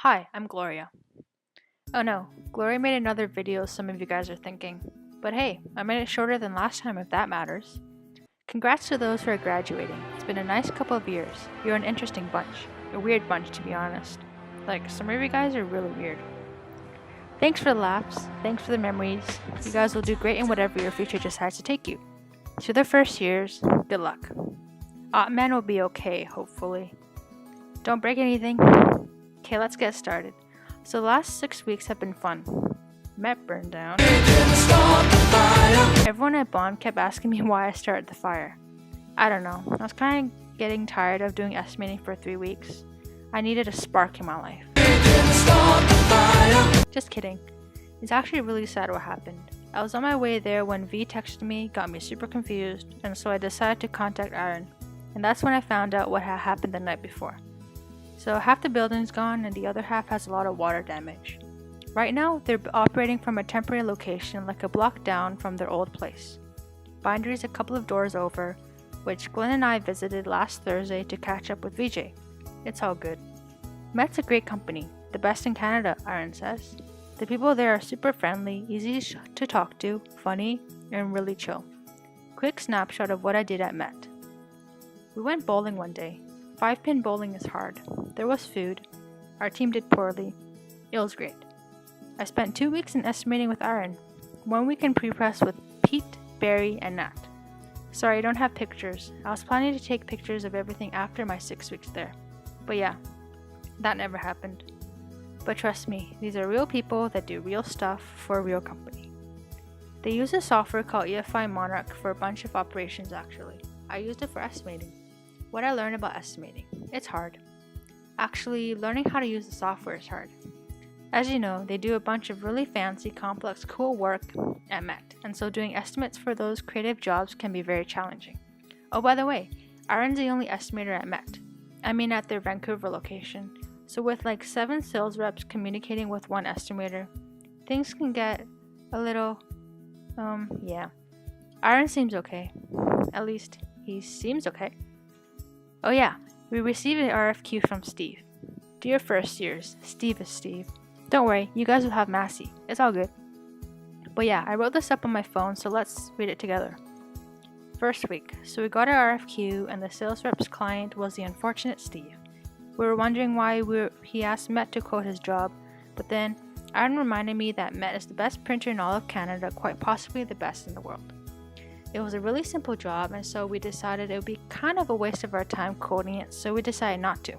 Hi, I'm Gloria. Oh no, Gloria made another video some of you guys are thinking. But hey, I made it shorter than last time if that matters. Congrats to those who are graduating. It's been a nice couple of years. You're an interesting bunch. A weird bunch to be honest. Like, some of you guys are really weird. Thanks for the laughs, thanks for the memories. You guys will do great in whatever your future decides to take you. To the first years, good luck. Man will be okay, hopefully. Don't break anything. Okay, let's get started. So the last 6 weeks have been fun. Met burned down. Everyone at Bond kept asking me why I started the fire. I don't know. I was kind of getting tired of doing estimating for 3 weeks. I needed a spark in my life. Just kidding. It's actually really sad what happened. I was on my way there when V texted me, got me super confused, and so I decided to contact Aaron. And that's when I found out what had happened the night before. So half the building's gone and the other half has a lot of water damage. Right now, they're operating from a temporary location like a block down from their old place. Bindery's a couple of doors over, which Glenn and I visited last Thursday to catch up with VJ. It's all good. Met's a great company, the best in Canada, Aaron says. The people there are super friendly, easy to talk to, funny, and really chill. Quick snapshot of what I did at Met. We went bowling one day. 5-pin bowling is hard. There was food. Our team did poorly. It was great. I spent 2 weeks in estimating with Aaron. 1 week in pre-press with Pete, Barry, and Nat. Sorry, I don't have pictures. I was planning to take pictures of everything after my 6 weeks there. But yeah, that never happened. But trust me, these are real people that do real stuff for a real company. They use a software called EFI Monarch for a bunch of operations actually. I used it for estimating. What I learned about estimating. It's hard. Actually, learning how to use the software is hard. As you know, they do a bunch of really fancy, complex, cool work at Met, and so doing estimates for those creative jobs can be very challenging. Oh, by the way, Aaron's the only estimator at Met. I mean at their Vancouver location. So with like 7 sales reps communicating with one estimator, things can get a little, yeah. Aaron seems okay. At least, he seems okay. Oh yeah, we received an RFQ from Steve. Dear first years, Steve is Steve. Don't worry, you guys will have Massey. It's all good. But yeah, I wrote this up on my phone, so let's read it together. First week, so we got our RFQ and the sales rep's client was the unfortunate Steve. We were wondering why he asked Met to quote his job, but then Aaron reminded me that Met is the best printer in all of Canada, quite possibly the best in the world. It was a really simple job, and so we decided it would be kind of a waste of our time coding it, so we decided not to.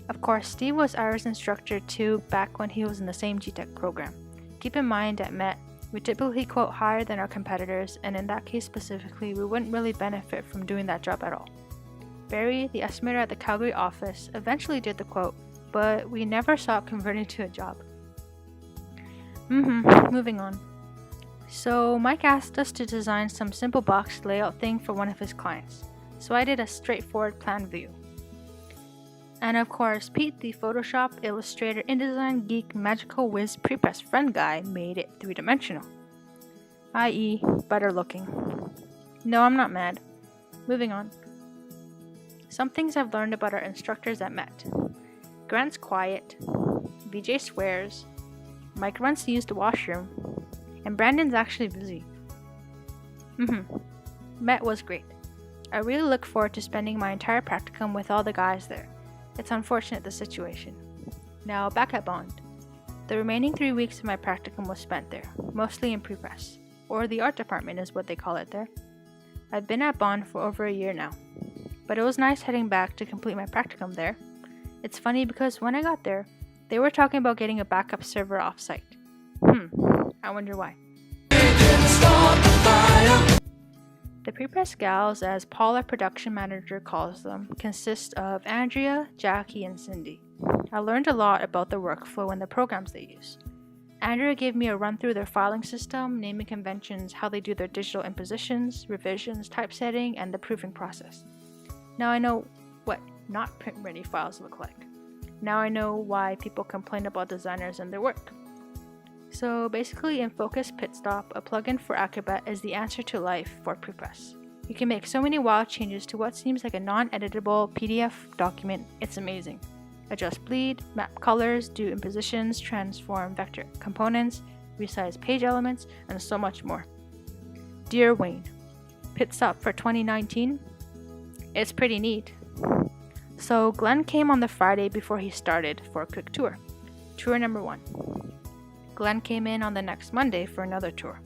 Of course, Steve was Aaron's instructor too back when he was in the same GTech program. Keep in mind at Met, we typically quote higher than our competitors, and in that case specifically, we wouldn't really benefit from doing that job at all. Barry, the estimator at the Calgary office, eventually did the quote, but we never saw it converted to a job. Moving on. So Mike asked us to design some simple box layout thing for one of his clients. So I did a straightforward plan view. And of course, Pete, the Photoshop, Illustrator, InDesign, Geek, Magical Whiz, Prepress friend guy made it 3-dimensional. I.e., better looking. No, I'm not mad. Moving on. Some things I've learned about our instructors at Met. Grant's quiet. VJ swears. Mike runs to use the washroom. And Brandon's actually busy. Met was great. I really look forward to spending my entire practicum with all the guys there. It's unfortunate the situation. Now back at Bond. The remaining 3 weeks of my practicum was spent there, mostly in pre-press, or the art department is what they call it there. I've been at Bond for over a year now, but it was nice heading back to complete my practicum there. It's funny because when I got there, they were talking about getting a backup server off-site. I wonder why. The pre-press gals, as Paul, our production manager, calls them, consist of Andrea, Jackie, and Cindy. I learned a lot about the workflow and the programs they use. Andrea gave me a run through their filing system, naming conventions, how they do their digital impositions, revisions, typesetting, and the proofing process. Now I know what not print-ready files look like. Now I know why people complain about designers and their work. So basically in Focus Pitstop, a plugin for Acrobat is the answer to life for prepress. You can make so many wild changes to what seems like a non-editable PDF document, it's amazing. adjust bleed, map colors, do impositions, transform vector components, resize page elements, and so much more. Dear Wayne, pit stop for 2019? It's pretty neat. So Glenn came on the Friday before he started for a quick tour. Tour number 1. Glenn came in on the next Monday for another tour.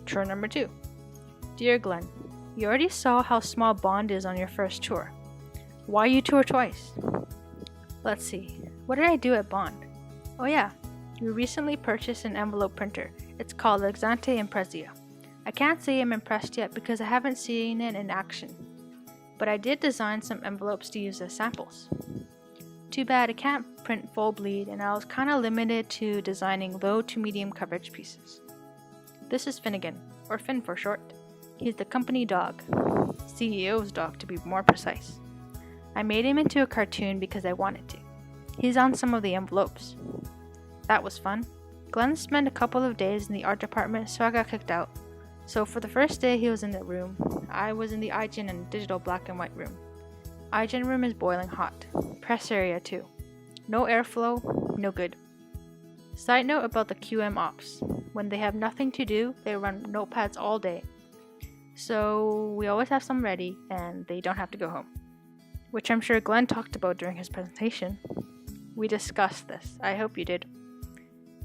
Tour number 2. Dear Glenn, you already saw how small Bond is on your first tour. Why you tour twice? Let's see, what did I do at Bond? Oh yeah, we recently purchased an envelope printer. It's called Exante Impresia. I can't say I'm impressed yet because I haven't seen it in action, but I did design some envelopes to use as samples. Too bad I can't print full bleed, and I was kinda limited to designing low to medium coverage pieces. This is Finnegan, or Finn for short. He's the company dog, CEO's dog to be more precise. I made him into a cartoon because I wanted to. He's on some of the envelopes. That was fun. Glenn spent a couple of days in the art department, so I got kicked out. So for the first day he was in the room, I was in the iGen and digital black and white room. iGen room is boiling hot. Press area too. No airflow, no good. Side note about the QM ops. When they have nothing to do, they run notepads all day. So we always have some ready and they don't have to go home. Which I'm sure Glenn talked about during his presentation. We discussed this. I hope you did.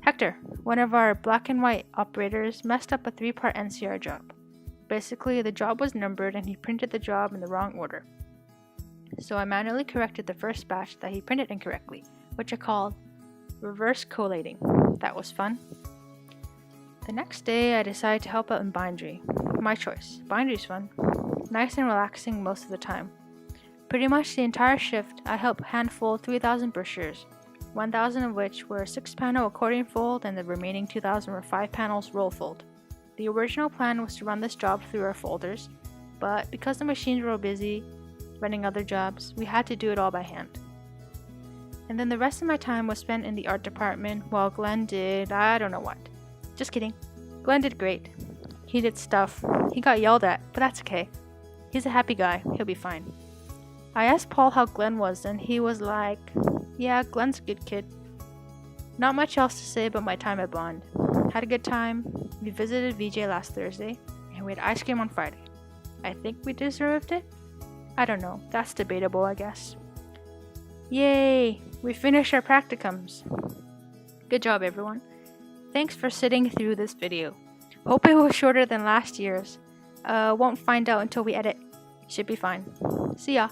Hector, one of our black and white operators, messed up a 3-part NCR job. Basically, the job was numbered and he printed the job in the wrong order. So I manually corrected the first batch that he printed incorrectly, which I called reverse collating. That was fun. The next day, I decided to help out in bindery. My choice. Bindery's fun. Nice and relaxing most of the time. Pretty much the entire shift, I helped handfold 3,000 brochures, 1,000 of which were 6-panel accordion fold and the remaining 2,000 were 5 panels roll fold. The original plan was to run this job through our folders, but because the machines were busy running other jobs, we had to do it all by hand. And then the rest of my time was spent in the art department while Glenn did I don't know what. Just kidding. Glenn did great. He did stuff. He got yelled at, but that's okay. He's a happy guy. He'll be fine. I asked Paul how Glenn was, and he was like, yeah, Glenn's a good kid. Not much else to say about my time at Bond. Had a good time. We visited VJ last Thursday, and we had ice cream on Friday. I think we deserved it? I don't know. That's debatable, I guess. Yay! We finished our practicums. Good job, everyone. Thanks for sitting through this video. Hope it was shorter than last year's. Won't find out until we edit. Should be fine. See ya!